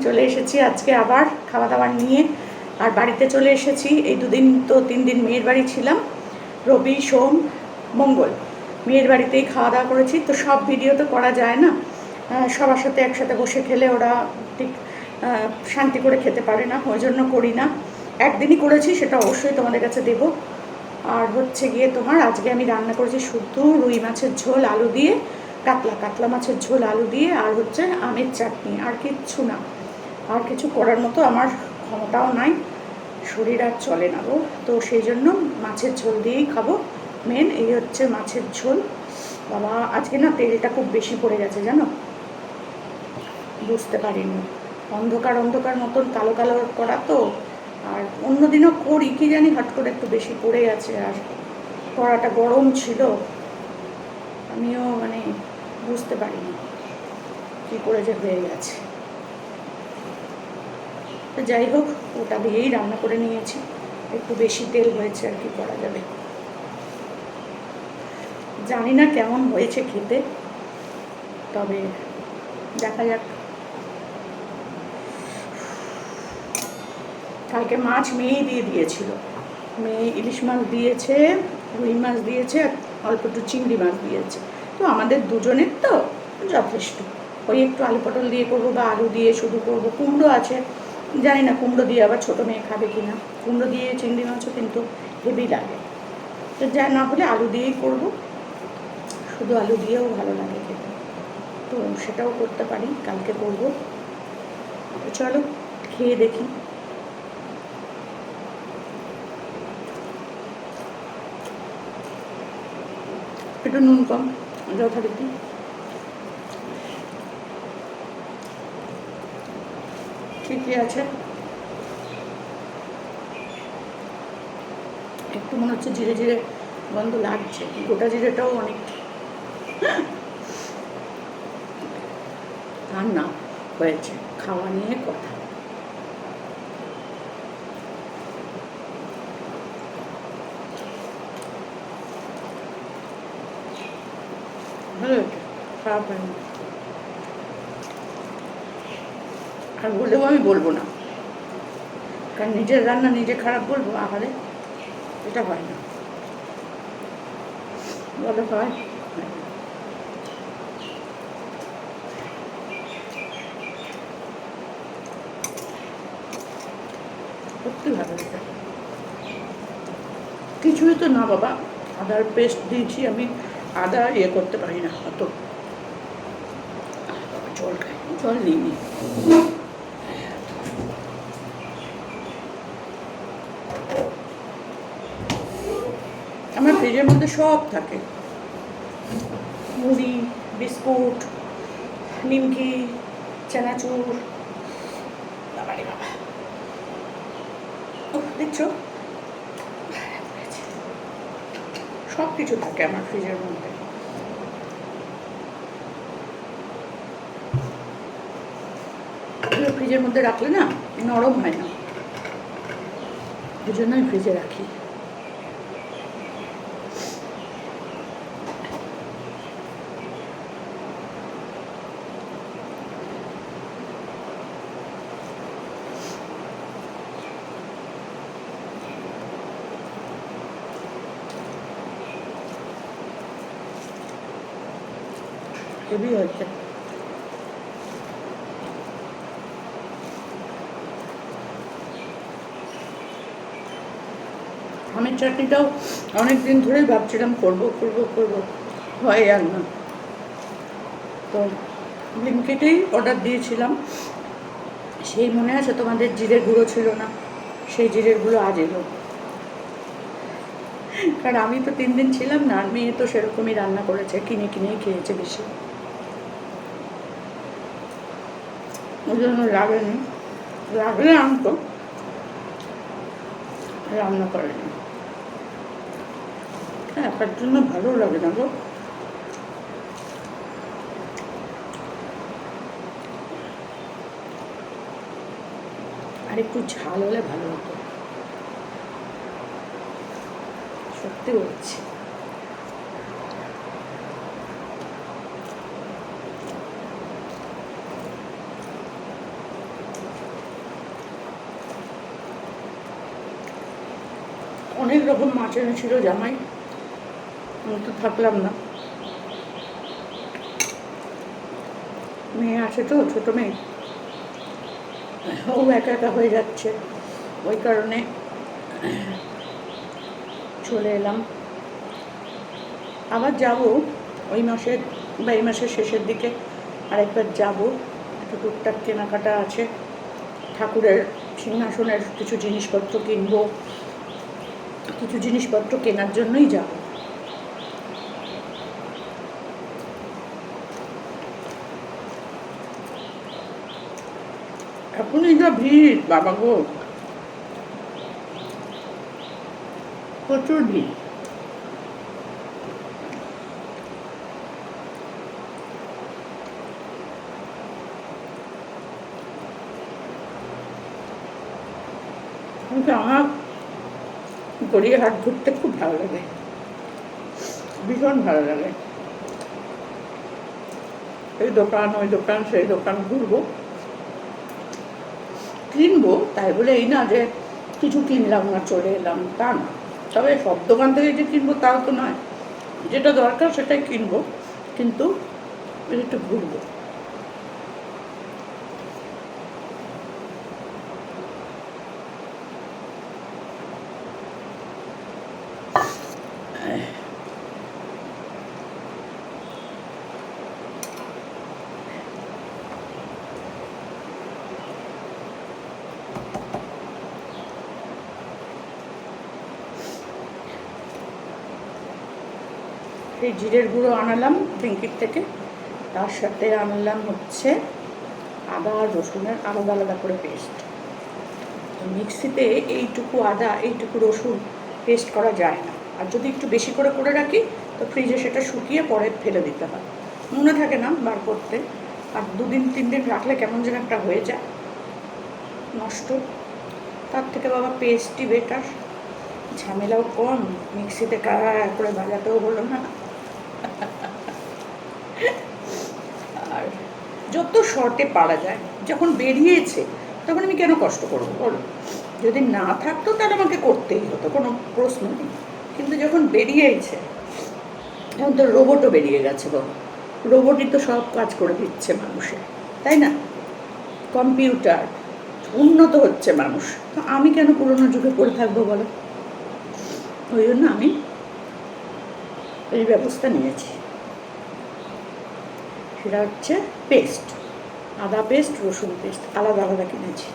চলে এসেছি আজকে আবার খাওয়া দাওয়ার নিয়ে। আর বাড়িতে চলে এসেছি, এই 2 দিন তো 3 দিন মেয়ের বাড়ি ছিলাম, রবি সোম মঙ্গল মেয়ের বাড়িতেই খাওয়া দাওয়া করেছি। তো সব ভিডিও তো করা যায় না, সবার সাথে একসাথে বসে খেলে ওরা ঠিক শান্তি করে খেতে পারে না, ওই জন্য করি না। একদিনই করেছি, সেটা অবশ্যই তোমাদের কাছে দেবো। আর হচ্ছে গিয়ে তোমার আজকে আমি রান্না করেছি শুধু রুই মাছের ঝোল আলু দিয়ে, কাতলা মাছের ঝোল আলু দিয়ে, আর হচ্ছে আমের চাটনি, আর কিচ্ছু না। আর কিছু করার মতো আমার ক্ষমতাও নাই, শরীর আর চলে না গো। তো সেই জন্য মাছের ঝোল দিয়েই খাবো। মেন এই হচ্ছে মাছের ঝোল। বাবা আজকে না তেলটা খুব বেশি পড়ে গেছে জানো, বুঝতে পারিনি। অন্ধকার অন্ধকার মতন কালো কালো করা তো, আর অন্যদিনও করি, কি জানি হট করে একটু বেশি পড়ে গেছে। আর কড়াটা গরম ছিল, আমিও মানে বুঝতে পারিনি কী করে যে হয়ে গেছে। তো যাই হোক, ওটা দিয়েই রান্না করে নিয়েছি। একটু বেশি তেল হয়েছে, আর কি করা যাবে। জানি না কেমন হয়েছে খেতে, তবে দেখা যাক। কালকে মাছ মেয়েই দিয়ে দিয়েছিল, মেয়ে ইলিশ মাছ দিয়েছে, রুই মাছ দিয়েছে, আর অল্প একটু চিংড়ি মাছ দিয়েছে। তো আমাদের দুজনের তো যথেষ্ট। ওই একটু আলু পটল দিয়ে করবো, বা আলু দিয়ে শুধু করবো। কুমড়ো আছে, জানি না কুমড়ো দিয়ে আবার ছোটো মেয়ে খাবে কি না। কুমড়ো দিয়ে চিংড়ি মাছও কিন্তু হেভি লাগে। তো যা না হলে আলু দিয়েই করবো, শুধু আলু দিয়েও ভালো লাগে খেতে। তো সেটাও করতে পারি, কালকে করবো। চলো খেয়ে দেখি। একটু নুন কম যথারীতি। ঠিকই আছে। একটু মনে হচ্ছে জিরে জিরে গন্ধ লাগছে, গোটা জিরেটাও অনেক। আর না হয়েছে, খাওয়া নিয়ে কথা। ভালো হয়েছে, খারাপ হয়নি। আর বলেও আমি বলবো না, কারণ নিজের রান্না নিজে খারাপ বলবো, আহারে এটা হয় না। বলে হয়, সত্যি ভালো এটা। কিছুই তো না বাবা, আদার পেস্ট দিয়েছি আমি, আদা ইয়ে করতে পারি না অত। জল খাই, জল নিইনি। আমার ফ্রিজের মধ্যে সব থাকে, মুড়ি, বিস্কুট, নিমকি, চানাচুর, বাবারে বাবা। ও দেখছো, সব কিছু থাকে আমার ফ্রিজের মধ্যে। ফ্রিজের মধ্যে রাখলে না নরম হয় না, এই জন্য আমি ফ্রিজে রাখি। হেভি হয়েছে। আমের চাটনিটাও অনেক দিন ধরেই ভাবছিলাম করবো করবো করবো, হয় আর না। তো ব্লিঙ্কিটেই অর্ডার দিয়েছিলাম, সেই মনে আছে তোমাদের জিরের গুঁড়ো ছিল না, সেই জিরের গুঁড়ো আজ এলো। কারণ আমি তো 3 দিন ছিলাম না, আর মেয়ে তো সেরকমই রান্না করেছে, কিনে কিনেই খেয়েছে বেশি, ওই জন্য লাগেনি। লাগলে আনতো, রান্না করেনি। হ্যাঁ, তার জন্য ভালো লাগে না গো। আর একটু ঝাল হলে ভালো হতো, সত্যি বলছি। অনেক রকম মাছ এনেছিল জামাই, আমি তো থাকলাম না। মেয়ে আছে তো, ছোটো মেয়ে, ও একা একা হয়ে যাচ্ছে, ওই কারণে চলে এলাম। আবার যাব ওই মাসের বা এই মাসের শেষের দিকে আরেকবার যাব, একটু টুকটাক কেনাকাটা আছে, ঠাকুরের সিংহাসনের কিছু জিনিসপত্র কিনবো, কিছু জিনিসপত্র কেনার জন্যই যাব। এখনই যা ভিড় বাবা গো, প্রচুর ভিড়। কিন্তু আমার গড়িয়াহাট ঘুরতে খুব ভালো লাগে, ভীষণ ভালো লাগে। এই দোকান ওই দোকান সেই দোকান ঘুরবো, কিনবো, তাই বলে এই না যে কিছু কিনলাম না চলে এলাম, তা না। তবে সব দোকান থেকে যে কিনবো তাও তো নয়, যেটা দরকার সেটাই কিনবো, কিন্তু একটু ঘুরবো। এই জিরের গুঁড়ো আনালাম ব্লিঙ্কিট থেকে, তার সাথে আনলাম হচ্ছে আদা আর রসুনের আলাদা আলাদা করে পেস্ট। মিক্সিতে এইটুকু আদা এইটুকু রসুন পেস্ট করা যায় না, আর যদি একটু বেশি করে করে রাখি তো ফ্রিজে সেটা শুকিয়ে পরে ফেলে দিতে হয়, মনে থাকে না বার করতে, আর 2-3 দিন রাখলে কেমন যেন একটা হয়ে যায় নষ্ট। তার থেকে বাবা পেস্টই বেটার, ঝামেলাও কম, মিক্সিতে কারা করে বাজাতেও হলো না। আর যত শর্টে পারা যায়, যখন বেরিয়েছে তখন আমি কেন কষ্ট করবো বলো, যদি না থাকতো তাহলে আমাকে করতেই হতো, কোনো প্রশ্ন নেই, কিন্তু যখন বেরিয়েছে, এখন তো রোবটও বেরিয়ে গেছে বাবা, রোবটই তো সব কাজ করে দিচ্ছে মানুষের, তাই না? কম্পিউটার, উন্নত হচ্ছে মানুষ, তো আমি কেন পুরোনো যুগে পড়ে থাকবো বলো? ওই জন্য আমি এই ব্যবস্থা নিয়েছি, সেটা হচ্ছে পেস্ট, আদা পেস্ট রসুন পেস্ট আলাদা আলাদা কিনেছি।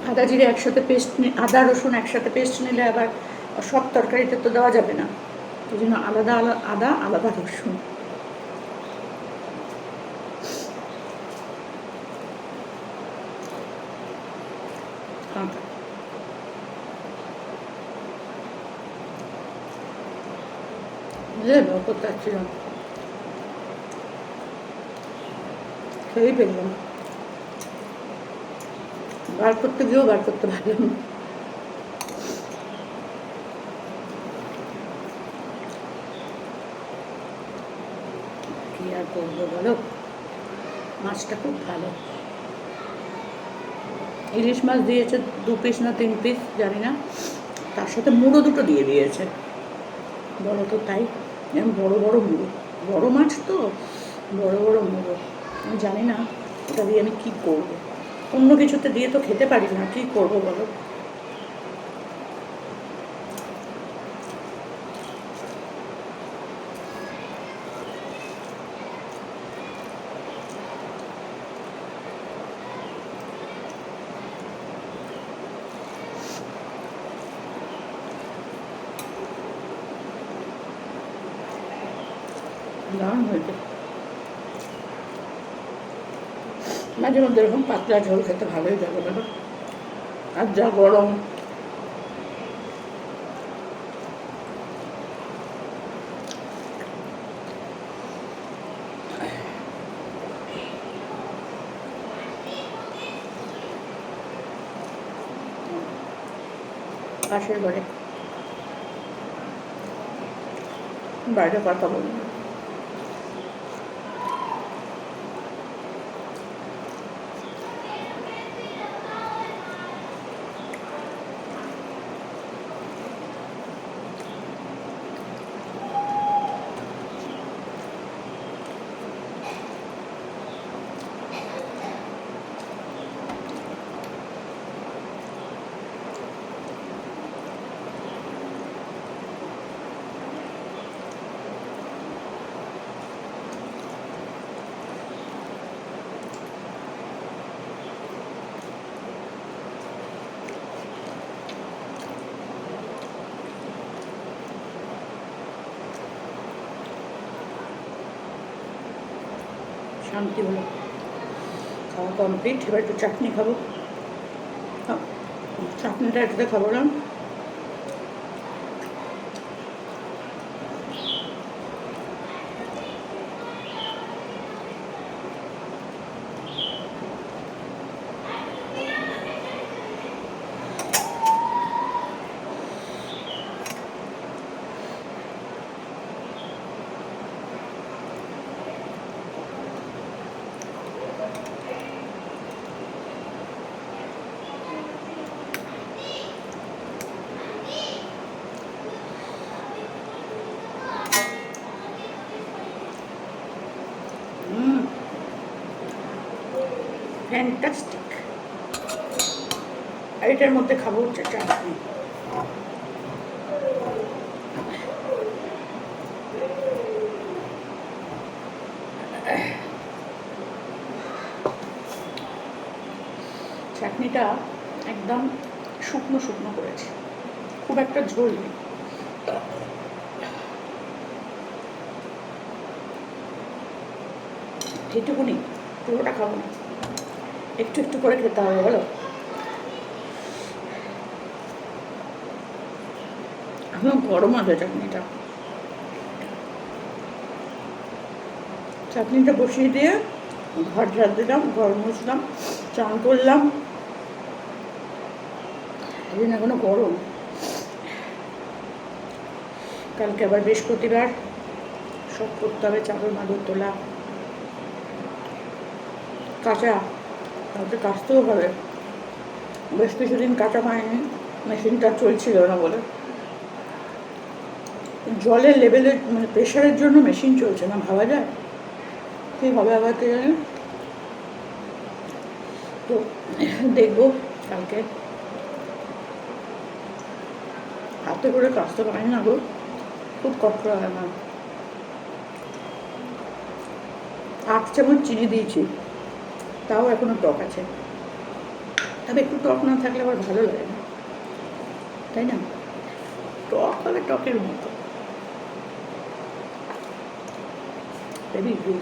আদা জিরে একসাথে পেস্ট, আদা রসুন একসাথে পেস্ট নিলে আবার সব তরকারিতে তো দেওয়া যাবে না, ওই জন্য আলাদা আদা আলাদা রসুন। করতে পারছিলাম, খেয়েই ফেললাম, বার করতে গিয়েও বার করতে পারলাম। কি আর করবো বলো, মাছটা খুব ভালো, ইলিশ মাছ দিয়েছে 2 পিস না 3 পিস জানি না, তার সাথে মুড়ো দুটো দিয়ে দিয়েছে, বলো তো তাই, বড় বড় মুড়ো, বড় মাছ তো বড় বড় মুড়ো, আমি জানি না ওটা দিয়ে আমি কী করবো, অন্য কিছুতে দিয়ে তো খেতে পারি না, কী করবো বলো। দারুণ হয়েছে, মাঝে মধ্যে এরকম পাতলা ঝোল খেতে ভালোই লাগে বলো, আর যা গরম। পাশের ঘরে বাইরে কথা বলি, শান্তি হলো। খাওয়া কমপ্লিট, এবার একটু চাটনি খাবো। চাটনিটা এটাতে খাবো না, ফ্যান্টাস্টিক। এটার মধ্যে খাবো হচ্ছে চাটনি। চাটনিটা একদম শুকনো শুকনো করেছে, খুব একটা ঝোল নেই। এইটুকুনি, পুরোটা খাবো না, একটু একটু করে খেতে হবে, বলো। এখন গরম আছে চাটনিটা। চাটনিটা বসিয়ে দিয়ে ঘর ঝাড় দিলাম, ঘর মুছলাম, চান করলাম। এই জন্য এখনো গরম। কালকে আবার বৃহস্পতিবার, সব করতে হবে, চাদর মাদুর তোলা, কাঁচা, তারপরে কাচতেও হবে। বেশ কিছুদিন কাঁচা হয়নি, মেশিনটা চলছিল না বলে। জলের লেভেলের মানে প্রেশারের জন্য মেশিন চলছে না, ভাবা যায় কী হবে আবার কে জানে। তো দেখবো কালকে। হাতে করে কাচতে পারি না গো, খুব কষ্ট হয় আমার। 8 চামচ চিনি দিয়েছি, তাও এখনো টক আছে। তবে একটু টক না থাকলে আবার ভালো লাগে না, তাই না? টক হলে টকের মতো। Very good.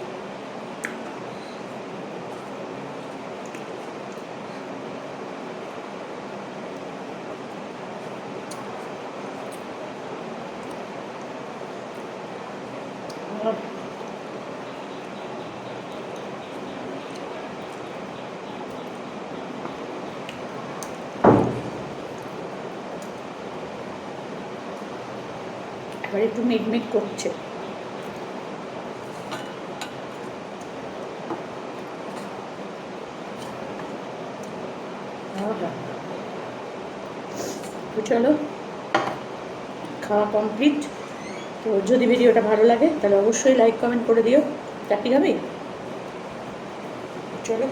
এবার একটু মিটমিট করছে। তো চলো, খাওয়া কমপ্লিট। তো যদি ভিডিওটা ভালো লাগে তাহলে অবশ্যই লাইক কমেন্ট করে দিও। চাটনি খাবি? চলো।